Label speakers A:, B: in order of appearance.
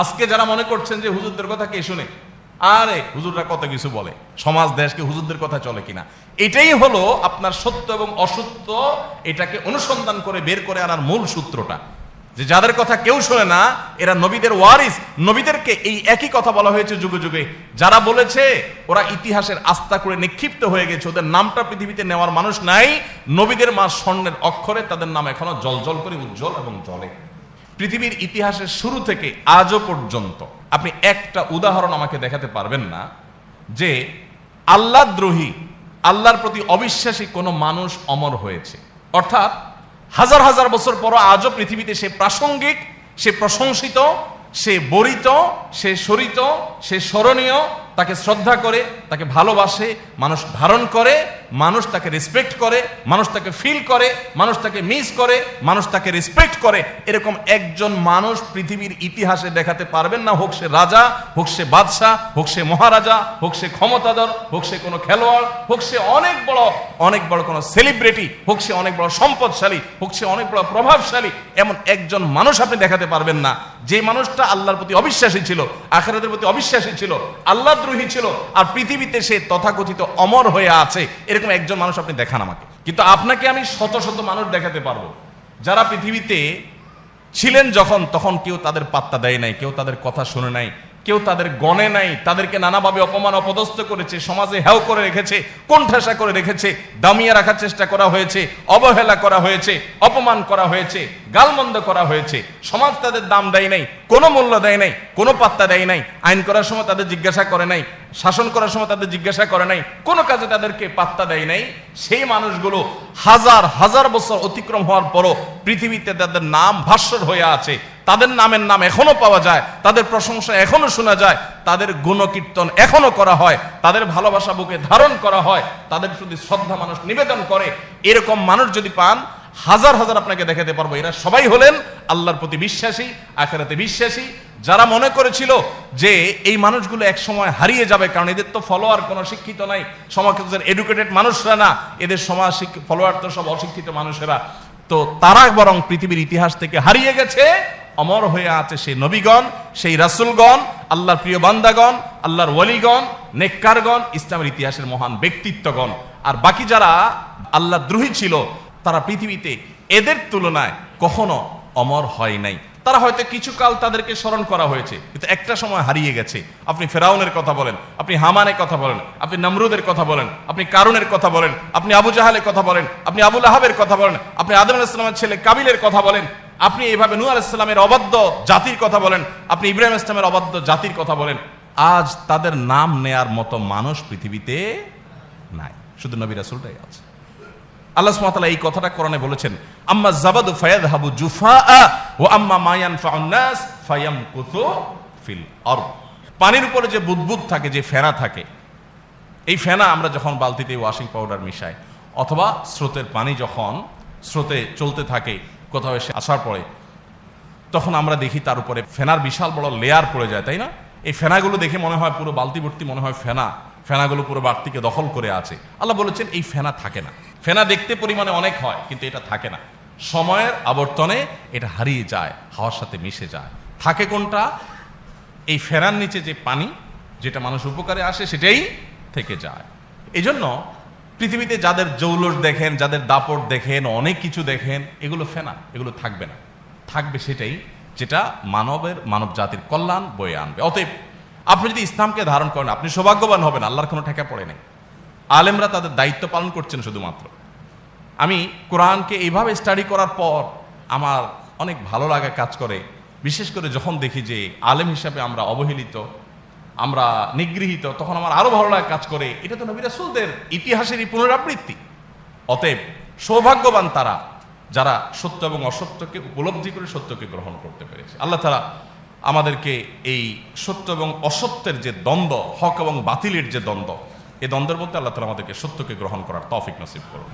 A: আজকে যারা মনে করছেন যে হুজুরদের কথা কে শুনে, আরে হুজুররা কত কিছু বলে, সমাজ দেশকে হুজুরদের কথা চলে কিনা, এটাই হলো আপনার সত্য এবং অসত্য এটাকে অনুসন্ধান করে বের করে আনার মূল সূত্রটা। যে যাদের কথা কেউ শোনে না এরা নবীদের ওয়ারিস। নবীদেরকে এই একই কথা বলা হয়েছে যুগে যুগে। যারা বলেছে ওরা ইতিহাসের আস্থা করে নিক্ষিপ্ত হয়ে গেছে, ওদের নামটা পৃথিবীতে নেওয়ার মানুষ নাই, নবীদের মা স্বর্ণের অক্ষরে তাদের নাম এখনো জলজল করে উজ্জ্বল এবং জ্বলে। পৃথিবীর ইতিহাসের শুরু থেকে আজও পর্যন্ত আপনি একটা উদাহরণ আমাকে দেখাতে পারবেন না যে আল্লাহদ্রোহী, আল্লাহর প্রতি অবিশ্বাসী কোনো মানুষ অমর হয়েছে। অর্থাৎ হাজার হাজার বছর পর আজও পৃথিবীতে সে প্রাসঙ্গিক, সে প্রশংসিত, সে বরিত, সে সরিত, সে স্মরণীয়, তাকে শ্রদ্ধা করে, তাকে ভালোবাসে, মানুষ ধারণ করে, মানুষ তাকে রেসপেক্ট করে, মানুষ তাকে ফিল করে, মানুষ তাকে মিস করে, মানুষ তাকে রেসপেক্ট করে। এরকম একজন মানুষ পৃথিবীর ইতিহাসে দেখাতে পারবেন না। হোক সে রাজা, হোক সে বাদশাহ, হোক সে মহারাজা, হোক সে ক্ষমতাধর, হোক সে কোনো খেলোয়াড়, হোক সে অনেক বড় কোনো সেলিব্রিটি, হোক সে অনেক বড় সম্পদশালী, হোক সে অনেক বড় প্রভাবশালী, এমন একজন মানুষ আপনি দেখাতে পারবেন না যে মানুষটা আল্লাহর প্রতি অবিশ্বাসী ছিল, আখিরাতের প্রতি অবিশ্বাসী ছিল, আল্লাহদ্রোহী ছিল, আর পৃথিবীতে সে তথাকথিত অমর হয়ে আছে। এরকম একজন মানুষ আপনি দেখান আমাকে। কিন্তু আপনাকে আমি শত শত মানুষ দেখাতে পারবো যারা পৃথিবীতে ছিলেন যখন, তখন কেউ তাদের পাত্তা দেয় নাই, কেউ তাদের কথা শুনে নাই, কেউ তাদের গণে নাই, তাদেরকে নানাভাবে অপমান অপদস্থ করেছে, সমাজে হেয় করে রেখেছে, কোণঠাসা করে রেখেছে, দামিয়ে রাখার চেষ্টা করা হয়েছে, অবহেলা করা হয়েছে, অপমান করা হয়েছে, গালমন্দ করা হয়েছে। সমাজ তাদের দাম দেয় নাই, কোনো মূল্য দেয় নাই, কোনো পাত্তা দেয় নাই, আইন করার সময় তাদের জিজ্ঞাসা করে নাই, শাসন করার সময় তাদের জিজ্ঞাসা করে নাই, কোনো কাজে তাদেরকে পাত্তা দেয় নাই। সেই মানুষগুলো হাজার হাজার বছর অতিক্রম হওয়ার পরও পৃথিবীতে তাদের নাম ভাস্বর হয়ে আছে, তাদের নামের নাম এখনো পাওয়া যায়, তাদের প্রশংসা এখনো শোনা যায়, তাদের গুণকীর্তন এখনো করা হয়, তাদের ভালোবাসা বুকে ধারণ করা হয়, তাদের প্রতি শ্রদ্ধা মানুষ নিবেদন করে। এরকম মানুষ যদি পান, হাজার হাজার আপনাকে দেখাতে পারবো। এরা সবাই হলেন আল্লাহর প্রতি বিশ্বাসী, আখিরাতে বিশ্বাসী। যারা মনে করেছিল যে এই মানুষগুলো এক সময় হারিয়ে যাবে, কারণ এদের তো ফলোয়ার কোনো শিক্ষিত নাই, সমাজের এডুকেটেড মানুষরা না, এদের সমাজ ফলোয়ার তো সব অশিক্ষিত মানুষেরা, তো তারা বরং পৃথিবীর ইতিহাস থেকে হারিয়ে গেছে। অমর হয়ে আছে সেই নবীগণ, সেই রাসূলগণ, আল্লাহর প্রিয় বান্দাগণ, আল্লাহর ওয়ালিগণ, নেককারগণ, ইসলামের ইতিহাসের মহান ব্যক্তিত্বগণ। আর বাকি যারা আল্লাহদ্রোহী ছিল তারা পৃথিবীতে এদের তুলনায় কখনো অমর হয় নাই। তারা হয়তো কিছুকাল তাদেরকে স্মরণ করা হয়েছে, কিন্তু একটা সময় হারিয়ে গেছে। আপনি ফেরাউনের কথা বলেন, আপনি হামানের কথা বলেন, আপনি নমরুদের কথা বলেন, আপনি কারুনের কথা বলেন, আপনি আবু জাহালের কথা বলেন, আপনি আবু লাহাবের কথা বলেন, আপনি আদম আলাইহিস সালামের ছেলে কাবিলের কথা বলেন, আপনি এইভাবে নূহ আলাইহিস সালামের অবাধ্য জাতির কথা বলেন, আপনি ইব্রাহিম আলাইহিস সালামের অবাধ্য জাতির কথা বলেন। আজ তাদের নাম নেয়ার মতো মানুষ পৃথিবীতে নাই, শুধু নবী রাসূলটাই আছে। আল্লাহ সুবহানাহু ওয়া তাআলা এই কথাটা কোরআনে বলেছেন, আম্মা যাবাদু ফায়াযহাবু জুফাআ ওয়া আম্মা মা ইয়ানফাউন নাস ফায়ামকুতু ফিল আরদ। পানির উপরে যে বুদবুদ থাকে, যে ফেনা থাকে, এই ফেনা আমরা যখন বালতিতে ওয়াশিং পাউডার মিশাই, অথবা স্রোতের পানি যখন স্রোতে চলতে থাকে কোথাও এসে আসার পরে, তখন আমরা দেখি তার উপরে ফেনার বিশাল বড় লেয়ার পড়ে যায়, তাই না? এই ফেনাগুলো দেখে মনে হয় পুরো বালতি ভর্তি, মনে হয় ফেনাগুলো পুরো বালতিকে দখল করে আছে। আল্লাহ বলেছেন এই ফেনা থাকে না। ফেনা দেখতে পরিমাণে অনেক হয়, কিন্তু এটা থাকে না। সময়ের আবর্তনে এটা হারিয়ে যায়, হাওয়ার সাথে মিশে যায়। থাকে কোনটা? এই ফেনার নিচে যে পানি, যেটা মানুষ উপকারে আসে, সেটাই থেকে যায়। এই জন্য পৃথিবীতে যাদের জৌলস দেখেন, যাদের দাপট দেখেন, অনেক কিছু দেখেন, এগুলো ফেনা, এগুলো থাকবে না। থাকবে সেটাই যেটা মানব জাতির কল্যাণ বয়ে আনবে। অতএব আপনি যদি ইসলামকে ধারণ করেন, আপনি সৌভাগ্যবান হবেন, আল্লাহর কোনো ঠেকা পড়ে নেই। আলেমরা তাদের দায়িত্ব পালন করছেন শুধুমাত্র। আমি কোরআনকে এইভাবে স্টাডি করার পর আমার অনেক ভালো লাগা কাজ করে, বিশেষ করে যখন দেখি যে আলেম হিসাবে আমরা অবহেলিত, আমরা নিগৃহীত, তখন আমার আরো ভালো লাগা কাজ করে। এটা তো নবী রাসূলদের ইতিহাসেরই পুনরাবৃত্তি। অতএব সৌভাগ্যবান তারা যারা সত্য এবং অসত্যকে উপলব্ধি করে সত্যকে গ্রহণ করতে পেরেছে। আল্লাহ তাআলা আমাদেরকে এই সত্য এবং অসত্যের যে দ্বন্দ্ব, হক এবং বাতিলের যে দ্বন্দ্ব, এই দ্বন্দ্বের মধ্যে আল্লাহ তাআলা আমাদেরকে সত্যকে গ্রহণ করার তৌফিক নসিব করুন।